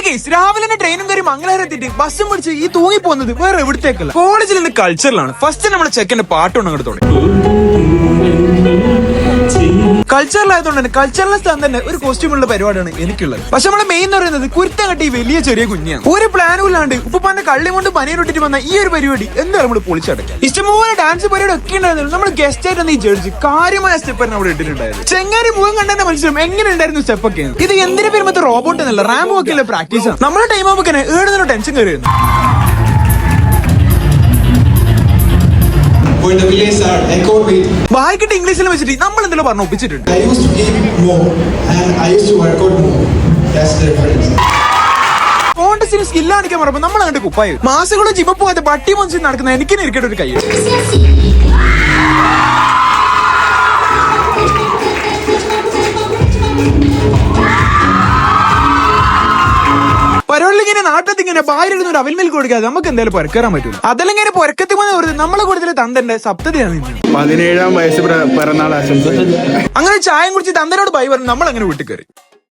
Case രാവിലെ തന്നെ ട്രെയിനും കയറി മംഗളാരം എത്തിയിട്ട് ബസ്സും പിടിച്ച് ഈ തൂങ്ങി പോകുന്നത് വേറെ എവിടത്തേക്കല്ല, കോളേജിൽ നിന്ന് കൾച്ചറിലാണ്. ഫസ്റ്റ് നമ്മളെ ചെക്കന്റെ പാട്ടുണ്ട് അങ്ങോട്ട് തുടങ്ങി. കൾച്ചറിലായതുകൊണ്ട് തന്നെ കൾച്ചറൽ സ്ഥാനം തന്നെ ഒരു കോസ്റ്റ്യൂമുള്ള പരിപാടിയാണ് എനിക്കുള്ളത്. പക്ഷെ നമ്മളെ മെയിൻ എന്ന് പറയുന്നത് കുരുത്തം കെട്ടി വലിയ ചെറിയ കുഞ്ഞാണ്. ഒരു പ്ലാനും ഇല്ലാണ്ട് ഉപ്പാന്റെ കള്ളി കൊണ്ട് പനിയിട്ടിട്ട് വന്ന ഈ ഒരു പരിപാടി എന്താ നമ്മൾ പൊളിച്ചടക്കാം. ഇഷ്ടംപോലെ ഡാൻസ് പരിപാടി ഒക്കെ ഉണ്ടായിരുന്നു. നമ്മൾ ഗസ്റ്റ് ആയിട്ട് ഈ ജഡ്ജ് കാര്യമായ സ്റ്റെപ്പ് അവിടെ ഇട്ടിട്ടുണ്ടായിരുന്നു. ചെങ്ങാരി മുഖം കണ്ടെന്നെ മനസ്സിലും എങ്ങനെ ഉണ്ടായിരുന്നു സ്റ്റെപ്പ് ഒക്കെ. ഇത് എന്തിനു പേര് മറ്റേ റോബോട്ട് എന്നല്ല, റാമ്പ് ഒക്കെ പ്രാക്ടീസ് ആണ്. നമ്മളെ ടൈം ആകുമ്പോൾ ഏഴുന്നതിനോ ടെൻഷൻ കയറിയിരുന്നു. വായിക്കിട്ട് ഇംഗ്ലീഷിൽ വെച്ചിട്ട് നമ്മൾ എന്തെങ്കിലും പറഞ്ഞു ഒപ്പിച്ചിട്ടുണ്ട്. കോൺടസ്റ്റിന് സ്കില്ല് കാണിക്കാൻ പറയുമ്പോൾ നമ്മൾ കണ്ട് കുപ്പായി മാസങ്ങളും ജിമ്മ പോകാതെ പട്ടി മനസ്സിൽ നടക്കുന്ന എനിക്ക് ഇരിക്കട്ടെ ഒരു കൈ. പരോളിങ്ങനെ നാട്ടത്തിങ്ങനെ ബായിരുന്ന ഒരു അവൽമേൽ കൊടുക്കാതെ നമുക്ക് എന്തായാലും പൊരക്കേറാൻ പറ്റൂല. അതല്ലെങ്കിൽ പൊരക്കത്തി വന്ന് നമ്മളെ കൂടുതൽ തന്തന്റെ സപ്തതിയാണ്. 17ാം വയസ്സ് പിറന്നാൾ ആശംസ. അങ്ങനെ ചായം കുടിച്ച് തന്തനോട് ബൈ പറഞ്ഞു നമ്മൾ അങ്ങനെ വീട്ടിൽ കയറി.